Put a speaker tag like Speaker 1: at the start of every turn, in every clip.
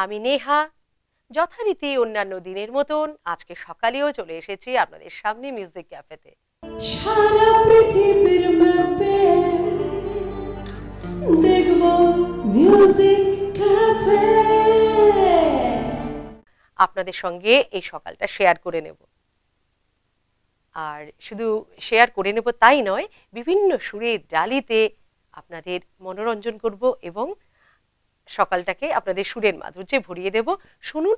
Speaker 1: আমি নেহা যথারীতি অন্যান্য দিনের মতন আজকে সকালেও চলে এসেছি আপনাদের সামনে মিউজিক ক্যাফেতে।
Speaker 2: সারা পৃথিবীর ম্যাপে দেখব মিউজিক ক্যাফে।
Speaker 1: আপনাদের সঙ্গে এই সকালটা শেয়ার করে নেব, আর শুধু শেয়ার করে নেব তাই নয়, বিভিন্ন সুরের ডালিতে আপনাদের মনোরঞ্জন করব এবং সকালটাকে আপনাদের সুরের মাধুর্যে ভরিয়ে দেব। শুনুন।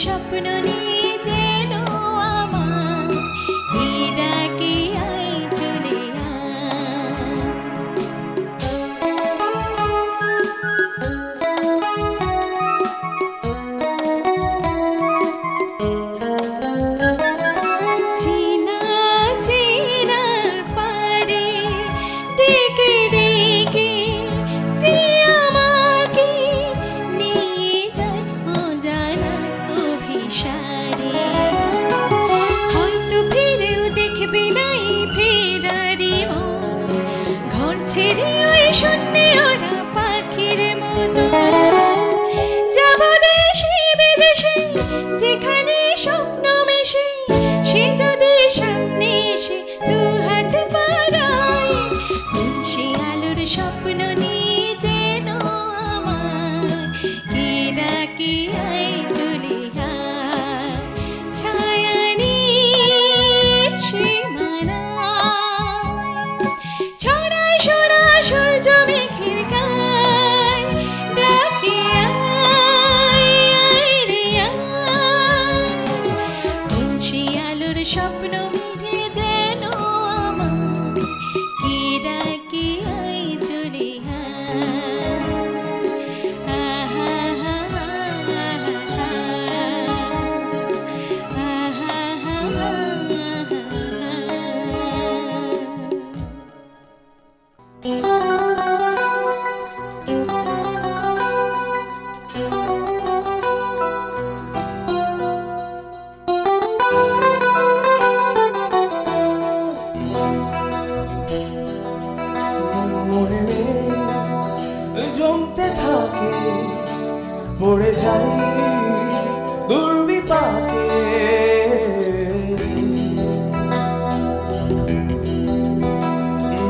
Speaker 3: স্বপ্ন নিয়ে যেন আমার কি ডাকে আয় চলে চিনা চিনার পারে ডেকে ডেকে যে আমাকে নিয়ে যায় অজানা অভিসারে হয়তো ফিরেও দেখবে নাই ফেরারি মন ঘর ছেড়ে ওই শূন্যে ওরা পাখির মতো যাব দেশে বিদেশে যেখানে স্বপ্ন মেশে সে যদি সামনে এসে দু হাত বাড়ায় সে আলোর স্বপ্ন নিয়ে যেন আমার কি ডাকে আয় চলে আয় ছায়া নিয়ে সীমানায় ছড়ায় সোনা সূর্য মেঘের গায় ডাকে আয় রে আয় কোন সে আলোর স্বপ্ন মিলে যেন আমার কি ডাকে আয় চলে
Speaker 4: মনে জমতে থাকে পড়ে যাই দুর্বিপাকে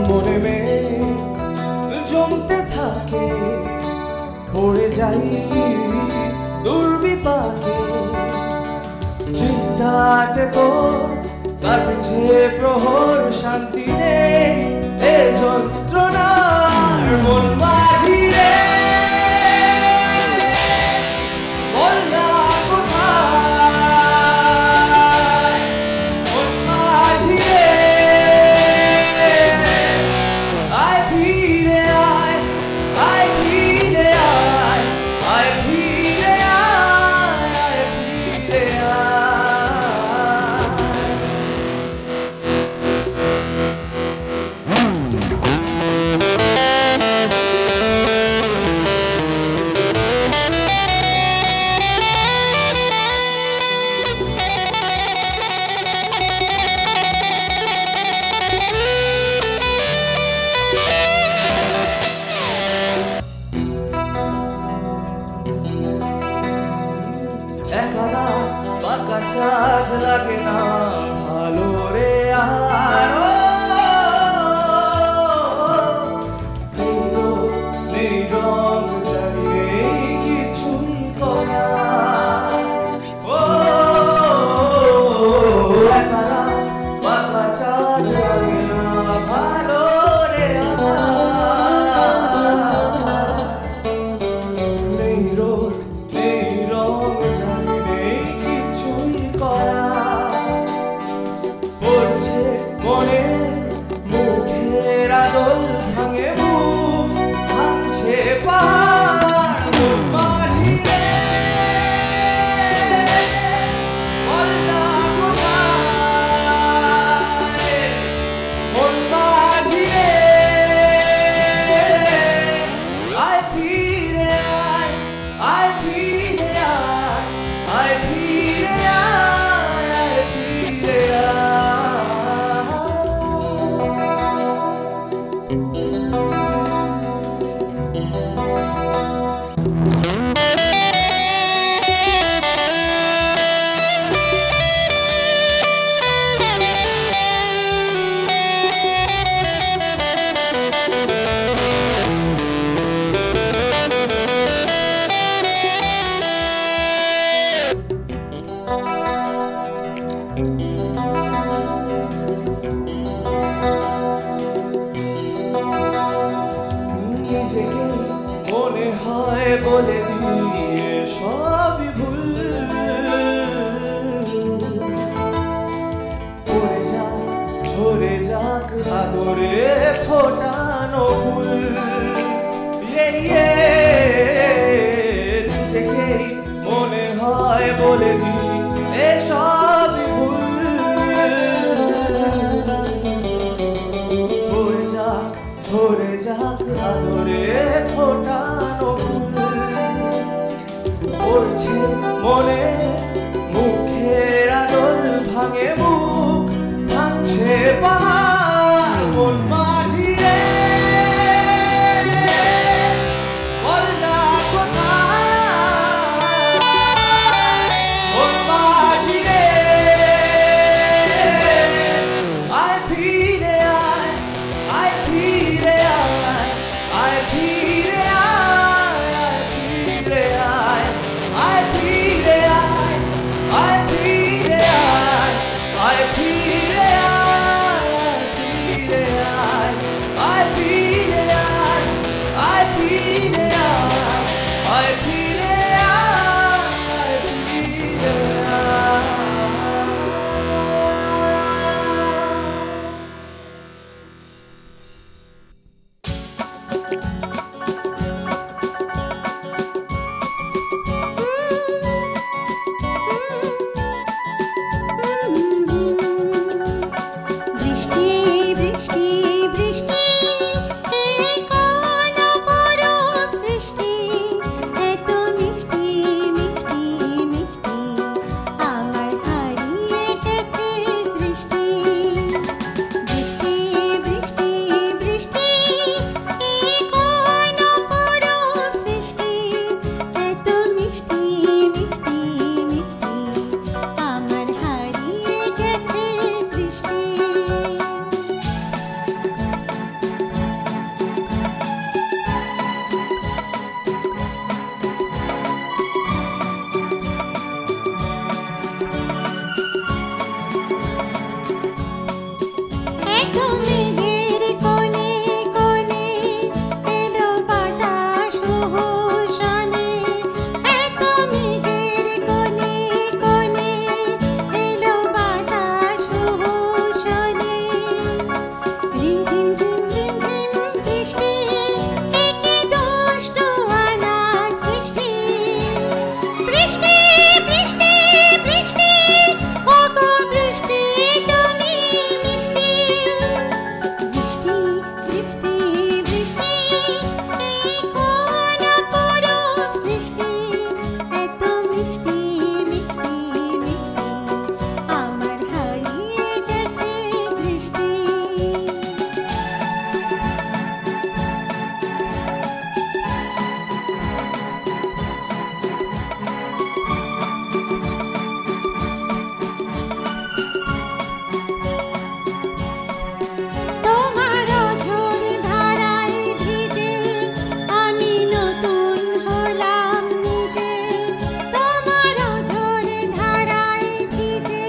Speaker 4: মনে জমতে থাকে পড়ে যাই দুর্বিপাকে চিন্তাতে তো কাটছে প্রহর শান্তি নেই এ যন্ত্রণার মন বাহিরে বলনা কোথায় মন বাহিরে আয় ফিরে আয় আয় ফিরে আয় আয় ফিরে আয় আয় ফিরে আয় একলা বাঁকা চাঁদ লাগে না ভালো রে আর নেই রং জানিয়ে কিছুই করা একলা বাঁকা চাঁদ লাগে না ভালো রে নেই রোদ নেই রং জানিয়ে কিছুই করা পড়ছে মনে মুখের আদল ভাঙে মুখ ভাঙছে পাহাড় মন বাহিরে বলনা কোথায় মন বাহিরে আয় ফিরে আয় আয় ফিরে আয় আয় ফিরে আয় আয় ফিরে আয় নিজেকে মনে হয় বলে দিয়ে সবই ভুল আদরে ফোটানো ফুল নিজেকেই মনে হয় বলে দি এসব ভুল ভরে যাক আদরে ফোটানো ফুল পড়ছে মনে মুখের আদল ভাঙে মুখ ভাঙছে পাহাড় মন মাঝি রে বলনা কোথায় মন মাঝি রে আয় ফিরে আয় আয় ফিরে আয় আয় ফিরে আয় আয় ফিরে আয় আয় ফিরে আয় আয় ফিরে আয় আয় ফিরে আয় আয় ফিরে আয় আয় ফিরে আয় আয় ফিরে আয় আয় ফিরে
Speaker 3: বৃষ্টি বৃষ্টি বৃষ্টি এই কোন অপরূপ সৃষ্টি এত মিষ্টি মিষ্টি মিষ্টি আমার হারিয়ে গেছে দৃষ্টি বৃষ্টি বৃষ্টি বৃষ্টি এই কোন অপরূপ সৃষ্টি এত মিষ্টি মিষ্টি মিষ্টি আমার হারিয়ে গেছে দৃষ্টি এত মেঘের কোণে কোণে এলো বাতাস সুহসনে এত মেঘের কোণে কোণে এলো বাতাস সুহসনে রিমঝিম ঝিমঝিম ঝিম বৃষ্টি একে দুষ্ট আনা সৃষ্টি বৃষ্টি বৃষ্টি বৃষ্টি ওগো বৃষ্টি তুমি মিষ্টি বৃষ্টি বৃষ্টি বৃষ্টি এই কোন অপরূপ সৃষ্টি এত মিষ্টি মিষ্টি মিষ্টি আমার হারিয়ে গেছে দৃষ্টি তোমার ঝোড় ধারায় ভিজে আমি নতুন হলাম নিজে তোমার ঝোড় ধারায় ভিজে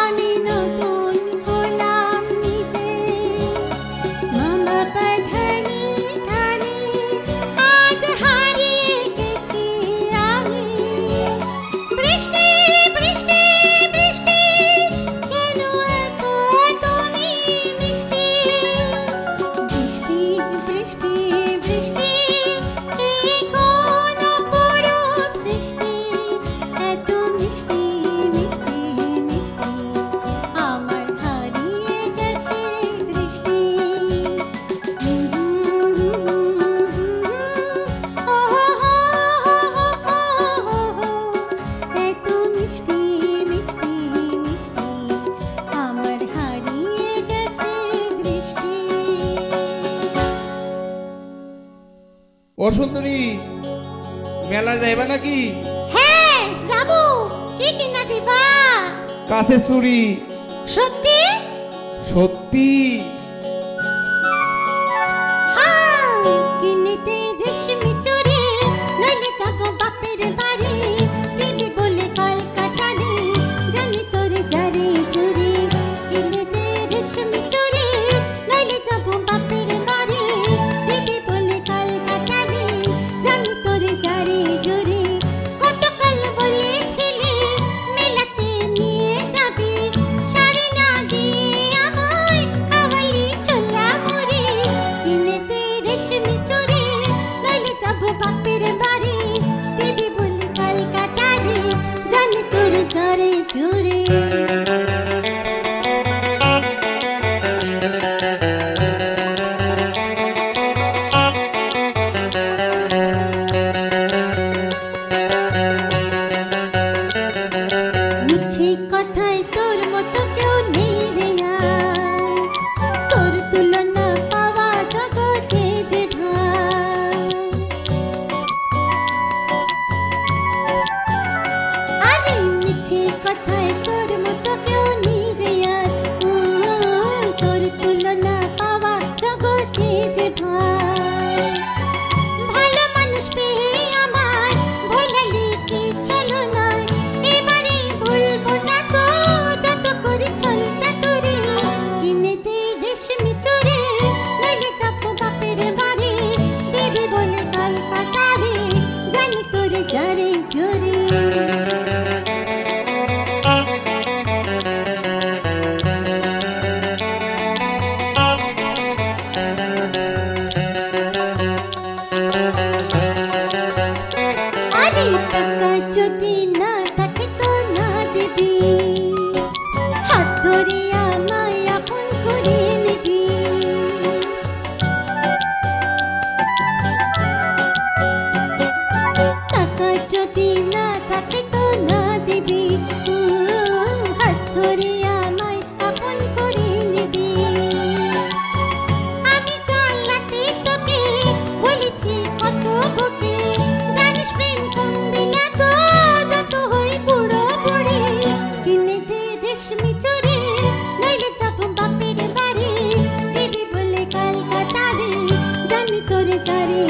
Speaker 3: আমি নতুন হলাম নিজে মামা পাধানি ধানি আজ হারিয়ে গেছি আমি বৃষ্টি বৃষ্টি বৃষ্টি কেন এত তুমি মিষ্টি বৃষ্টি বৃষ্টি বৃষ্টি এই কোন অপরূপ সৃষ্টি এত মিষ্টি মিষ্টি মিষ্টি আমার হারিয়ে গেছে দৃষ্টি এত মিষ্টি মিষ্টি মিষ্টি আমার হারিয়ে গেছে দৃষ্টি
Speaker 5: ও সুন্দরী মেলা যাইবা নাকি
Speaker 3: হ্যাঁ যাবো কি কিনা দিবা
Speaker 5: কাছে চুরি
Speaker 3: সত্যি
Speaker 5: সত্যি
Speaker 3: হ্যাঁ কিনেতে রেশমি চুড়ি নইলে যাবো বাপের বাড়ি দিবি বলে কলকাতারি জানি তোর জারি চুরি কিনেতে রেশমি চুড়ি নইলে যাবো বাপের বাড়ি দিবি বলে কলকাতারি জানি তোর জারি চুরি কতকাল বলেছিলি মেলাতে নিয়ে যাবি শাড়ি না দিয়ে আমায় খাওয়ালি ছোলা তোরে যারে জোরে আরে টাকা যদি না থাকে তো না দিবি হাত ধরে আমায় আপন করে নিবি টাকা যদি না থাকে তো না দিবি হাত ধরে আমায় আপন করে নিবি আমি জানলাতে তোকে বলেছি কত বুকে জানিস প্রেম কমবে না তো যত হই বুড়ো বুড়ি কিনে দে রেশমি চুড়ি নইলে যাব বাপের বাড়ি দিদি বলে কলকাতারে জানি তোরে যারে